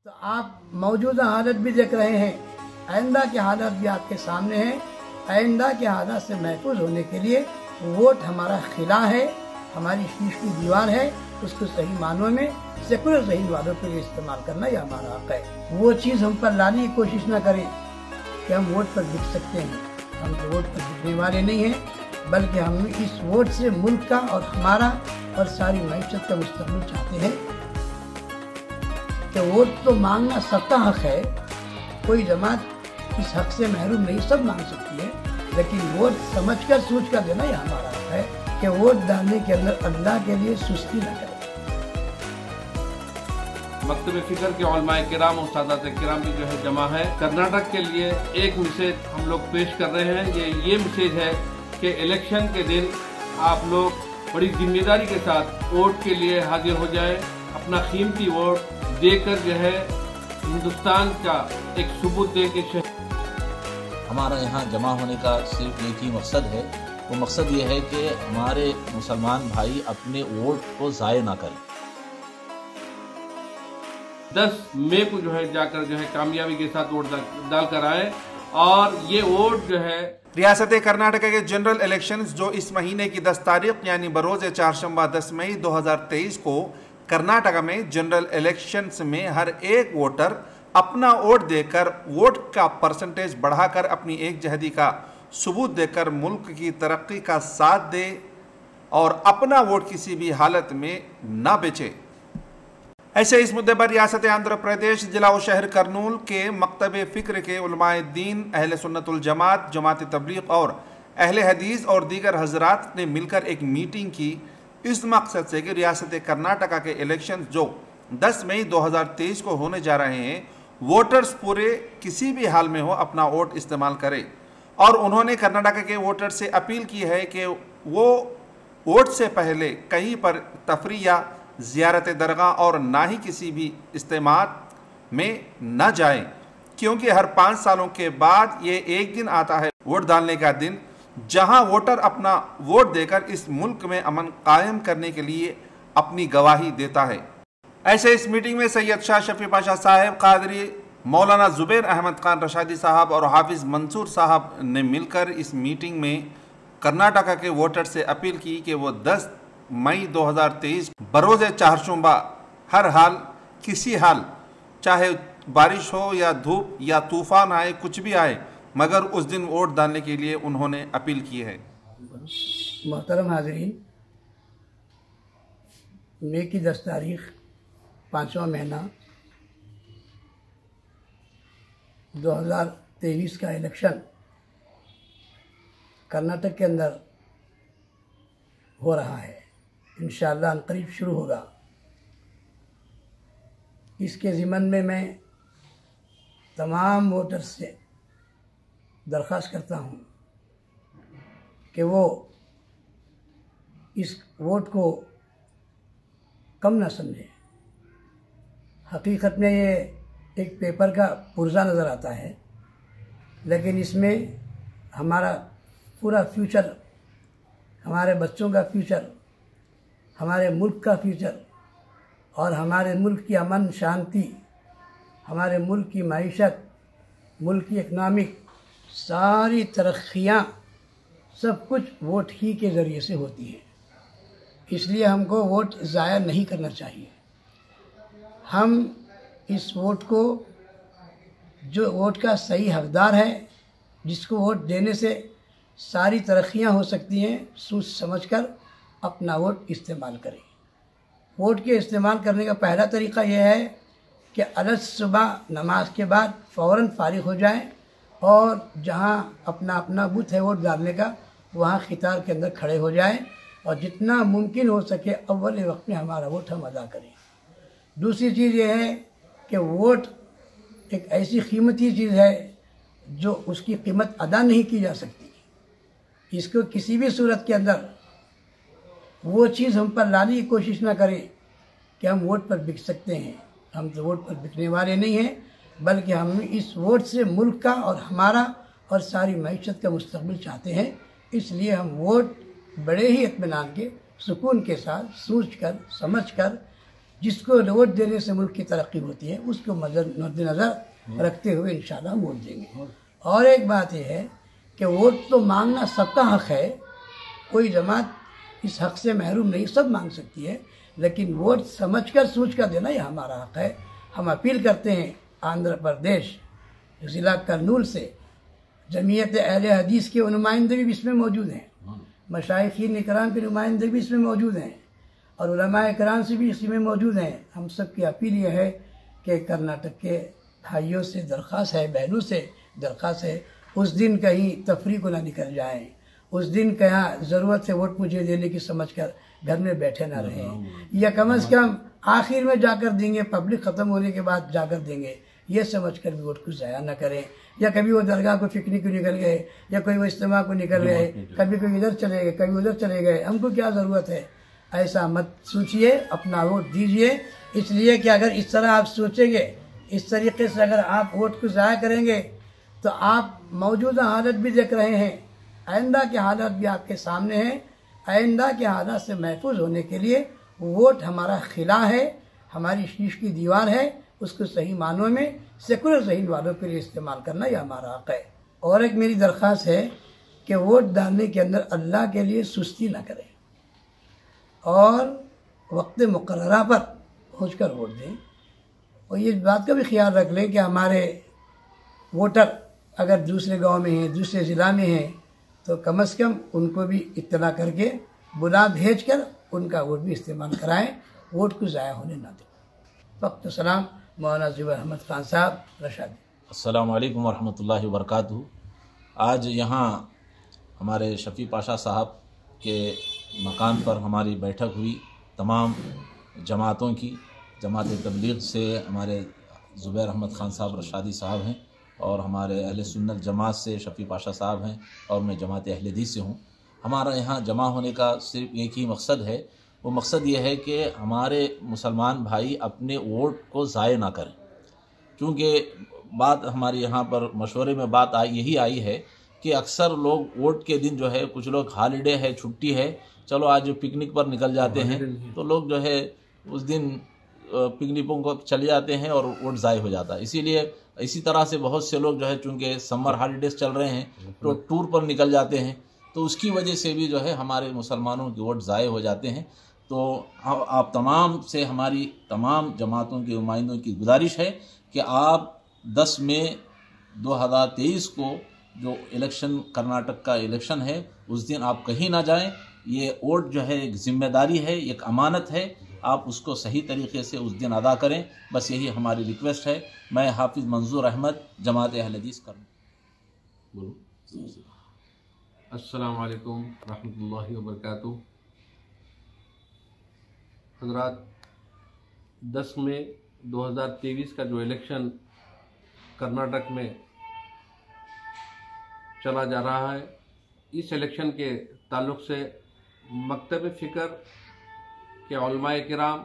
तो आप मौजूदा हालत भी देख रहे हैं, आइंदा की हालत भी आपके सामने है। आइंदा के हालत से महफूज होने के लिए वोट हमारा खिला है, हमारी शीश की दीवार है। उसको सही मानों में सेकुलर सही वालों के लिए इस्तेमाल करना यह हमारा हक है। वो चीज़ हम पर लाने की कोशिश न करें कि हम वोट पर बिक सकते हैं। हम तो वोट पर बिकने वाले नहीं हैं, बल्कि हम इस वोट से मुल्क का और हमारा और सारी मईशत का मुस्तकबिल चाहते हैं। कि वोट तो मांगना सबका हक है, कोई जमात इस हक से महरूम नहीं, सब मांग सकती है, लेकिन वोट समझकर सोच कर देना यह हमारा हक है कि वोट डालने के अंदर अल्लाह के लिए सुस्ती न करें। मकतब फिक्र के उलमाए किराम और सादात किराम भी जो है जमा है। कर्नाटक के लिए एक मैसेज हम लोग पेश कर रहे हैं। ये मैसेज है कि इलेक्शन के दिन आप लोग बड़ी जिम्मेदारी के साथ वोट के लिए हाजिर हो जाए। अपना कीमती वोट देकर जो है हिंदुस्तान का एक सबूत दे के हमारा यहाँ जमा होने का सिर्फ एक ही मकसद है। वो मकसद ये है कि हमारे मुसलमान भाई अपने वोट को ज़ाय ना करें। 10 मई को जो है जाकर जो है कामयाबी के साथ वोट डाल कर आए। और ये वोट जो है रियासत कर्नाटक के जनरल इलेक्शंस जो इस महीने की 10 तारीख यानी बरोज़ चारशंबा 10 मई 2023 को कर्नाटक में जनरल इलेक्शंस में हर एक वोटर अपना वोट देकर वोट का परसेंटेज बढ़ाकर अपनी एकजहदी का सबूत देकर मुल्क की तरक्की का साथ दे और अपना वोट किसी भी हालत में ना बेचे। ऐसे इस मुद्दे पर रियासत आंध्र प्रदेश जिला और शहर करनूल के मकतब फ़िक्र के उलमाए दीन, अहले सुन्नतुल जमात, जमात तबलीग और अहले हदीस और दीगर हजरात ने मिलकर एक मीटिंग की इस मकसद से कि रियासत कर्नाटक के इलेक्शन जो 10 मई 2023 को होने जा रहे हैं, वोटर्स पूरे किसी भी हाल में हो अपना वोट इस्तेमाल करें। और उन्होंने कर्नाटक के वोटर से अपील की है कि वो वोट से पहले कहीं पर तफरी या ज़ियारत दरगाह और ना ही किसी भी इज्तिमात में न जाएं, क्योंकि हर 5 सालों के बाद ये एक दिन आता है वोट डालने का दिन, जहां वोटर अपना वोट देकर इस मुल्क में अमन कायम करने के लिए अपनी गवाही देता है। ऐसे इस मीटिंग में सैयद शाह शफी पाशा साहब कादरी, मौलाना जुबैर अहमद खान रशादी साहब और हाफिज़ मंसूर साहब ने मिलकर इस मीटिंग में कर्नाटक के वोटर से अपील की कि वो 10 मई 2023 बरोज़ चारशंबा हर हाल किसी हाल, चाहे बारिश हो या धूप या तूफ़ान आए, कुछ भी आए, मगर उस दिन वोट डालने के लिए उन्होंने अपील की है। मोहतरम हाज़रीन, मई की 10 तारीख 5वां महीना 2023 का इलेक्शन कर्नाटक के अंदर हो रहा है। इंशाअल्लाह अनकरीब शुरू होगा। इसके ज़िमन में मैं तमाम वोटर्स से दरख्वास्त करता हूँ कि वो इस वोट को कम ना समझें। हकीकत में ये एक पेपर का पुर्जा नज़र आता है, लेकिन इसमें हमारा पूरा फ्यूचर, हमारे बच्चों का फ्यूचर, हमारे मुल्क का फ्यूचर और हमारे मुल्क की अमन शांति, हमारे मुल्क की मईशत, मुल्क की इकनॉमिक सारी तरक्कियाँ सब कुछ वोट ही के ज़रिए से होती हैं। इसलिए हमको वोट ज़ाया नहीं करना चाहिए। हम इस वोट को, जो वोट का सही हकदार है, जिसको वोट देने से सारी तरक्कियाँ हो सकती हैं, सोच समझकर अपना वोट इस्तेमाल करें। वोट के इस्तेमाल करने का पहला तरीक़ा यह है कि अलग सुबह नमाज के बाद फ़ौरन फारिग हो जाएं और जहां अपना अपना बूथ है वोट डालने का, वहां क़तार के अंदर खड़े हो जाएं और जितना मुमकिन हो सके अव्वल वक्त में हमारा वोट हम अदा करें। दूसरी चीज़ यह है कि वोट एक ऐसी कीमती चीज़ है जो उसकी कीमत अदा नहीं की जा सकती। इसको किसी भी सूरत के अंदर वो चीज़ हम पर लाने की कोशिश ना करें कि हम वोट पर बिक सकते हैं। हम तो वोट पर बिकने वाले नहीं हैं, बल्कि हम इस वोट से मुल्क का और हमारा और सारी मईशत का मुस्तकबिल चाहते हैं। इसलिए हम वोट बड़े ही इत्मीनान के, सुकून के साथ, सोच कर समझ कर जिसको वोट देने से मुल्क की तरक्की होती है उसको मद्देनज़र रखते हुए इंशाअल्लाह वोट देंगे। और एक बात यह है कि वोट तो मांगना सबका हक है, कोई जमात इस हक से महरूम नहीं, सब मांग सकती है, लेकिन वोट समझकर सोचकर देना यह हमारा हक है। हम अपील करते हैं आंध्र प्रदेश ज़िला कर्नूल से, जमीयत अहले हदीस के नुमाइंदे भी इसमें मौजूद हैं, मशाइखीन इकराम के नुमाइंदे भी इसमें मौजूद हैं और उलमाए इकराम से भी इसमें मौजूद हैं। हम सब की अपील यह है कि कर्नाटक के भाइयों से दरख्वास्त है, बहनों से दरख्वास्त है, उस दिन कहीं तफरीक को ना निकल जाएं, उस दिन कहाँ ज़रूरत है वोट मुझे देने की समझकर घर में बैठे ना रहें, या कम से कम आखिर में जाकर देंगे, पब्लिक ख़त्म होने के बाद जाकर देंगे, ये समझकर भी वोट को ज़ाया ना करें। या कभी वो दरगाह को पिकनिक को निकल गए, या कोई वो इज्तिमा को निकल गए, कभी कोई इधर चले गए, कभी उधर चले गए, हमको क्या ज़रूरत है। ऐसा मत सोचिए, अपना वोट दीजिए। इसलिए कि अगर इस तरह आप सोचेंगे, इस तरीके से अगर आप वोट को ज़ाया करेंगे तो आप मौजूदा हालत भी देख रहे हैं, आइंदा की हालत भी आपके सामने है। आइंदा के हालात से महफूज होने के लिए वोट हमारा खिला है, हमारी शीश की दीवार है, उसको सही मानों में सेकुलर ज़हीन वालों के लिए इस्तेमाल करना यह हमारा हक़ है। और एक मेरी दरख्वास्त है कि वोट डालने के अंदर अल्लाह के लिए सुस्ती ना करें और वक्त मुकर्ररा पर पहुँचकर वोट दें। और ये बात का भी ख्याल रख लें कि हमारे वोटर अगर दूसरे गांव में हैं, दूसरे ज़िला में हैं, तो कम से कम उनको भी इत्तला करके बुला भेज कर उनका वोट भी इस्तेमाल कराएं, वोट को ज़ाया होने ना दें। वक्त सलाम मौलाना ज़ुबैर अहमद खान साहब रशादी। अस्सलामु अलैकुम वरहमतुल्लाहि वबरकातुहू। आज यहाँ हमारे शफ़ी पाशा साहब के मकान पर हमारी बैठक हुई, तमाम जमातों की। जमात तबलीग से हमारे ज़ुबैर अहमद खान साहब रशादी साहब हैं और हमारे अहले सुन्नत जमात से शफ़ी पाशा साहब हैं और मैं जमात अहले हदीस से हूँ। हमारा यहाँ जमा होने का सिर्फ एक ही मकसद है, वो मकसद ये है कि हमारे मुसलमान भाई अपने वोट को ज़ाय ना करें। क्योंकि बात हमारे यहाँ पर मशवरे में बात यही आई है कि अक्सर लोग वोट के दिन जो है, कुछ लोग हॉलीडे है, छुट्टी है, चलो आज पिकनिक पर निकल जाते हैं, तो लोग जो है उस दिन पिकनिकों को चले जाते हैं और वोट ज़ाय हो जाता है। इसीलिए इसी तरह से बहुत से लोग जो है, चूँकि समर हॉलीडेज़ चल रहे हैं तो टूर पर निकल जाते हैं, तो उसकी वजह से भी जो है हमारे मुसलमानों के वोट ज़ाय हो जाते हैं। तो आप तमाम से हमारी तमाम जमातों के नुमाइंदों की गुजारिश है कि आप 10 मई 2023 को जो इलेक्शन, कर्नाटक का इलेक्शन है, उस दिन आप कहीं ना जाएं। ये वोट जो है एक ज़िम्मेदारी है, एक अमानत है, आप उसको सही तरीके से उस दिन अदा करें। बस यही हमारी रिक्वेस्ट है। मैं हाफिज़ मंजूर अहमद, जमात अहले हदीस करूँ। अस्सलामु अलैकुम रहमतुल्लाहि व बरकातुहू। हज़रात, 10 मई 2023 का जो इलेक्शन कर्नाटक में चला जा रहा है, इस इलेक्शन के ताल्लुक़ से मकतब फ़िक्र के उलमाए किराम,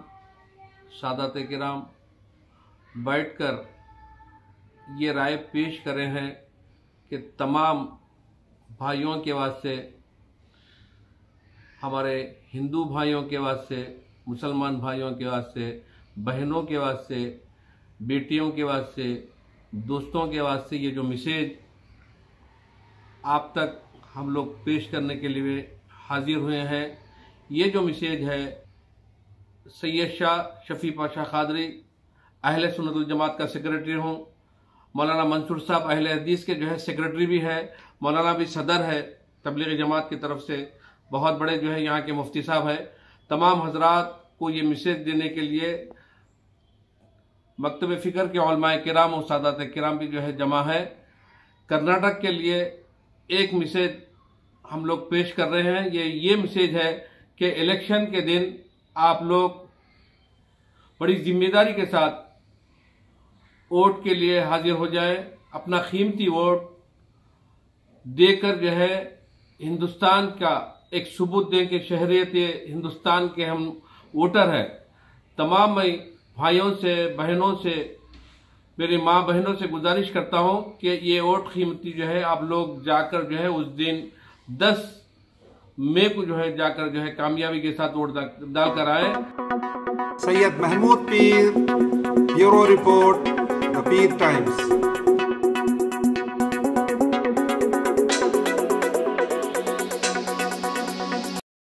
सादात किराम बैठकर ये राय पेश कर रहे हैं कि तमाम भाइयों के वास्ते, हमारे हिंदू भाइयों के वास्ते, मुसलमान भाइयों के वास्ते, बहनों के वास्ते, बेटियों के वास्ते, दोस्तों के वास्ते ये जो मैसेज आप तक हम लोग पेश करने के लिए हाजिर हुए हैं, ये जो मैसेज है सैयद शाह शफ़ी पाशा क़ादरी, अहले सुन्नतुल जमात का सेक्रेटरी हूँ। मौलाना मंसूर साहब अहले हदीस के जो है सेक्रेटरी भी है, मौलाना भी सदर है तबलीग जमात की तरफ से, बहुत बड़े जो है यहाँ के मुफ्ती साहब है। तमाम हजरात को ये मैसेज देने के लिए मकतब फ़िक्र के उलमाए किराम और सादात किराम भी जो है जमा है। कर्नाटक के लिए एक मैसेज हम लोग पेश कर रहे हैं। ये मैसेज है कि इलेक्शन के दिन आप लोग बड़ी जिम्मेदारी के साथ वोट के लिए हाजिर हो जाए, अपना कीमती वोट देकर जो है हिंदुस्तान का एक सबूत दें कि शहरियत हिंदुस्तान के हम वोटर हैं। तमाम मैं भाइयों से, बहनों से, मेरी माँ बहनों से गुजारिश करता हूँ कि ये वोट कीमती जो है आप लोग जाकर जो है उस दिन 10 मई को जो है जाकर जो है कामयाबी के साथ वोट डालकर आए। सैयद महमूद पीर, bureau report, the Pir times.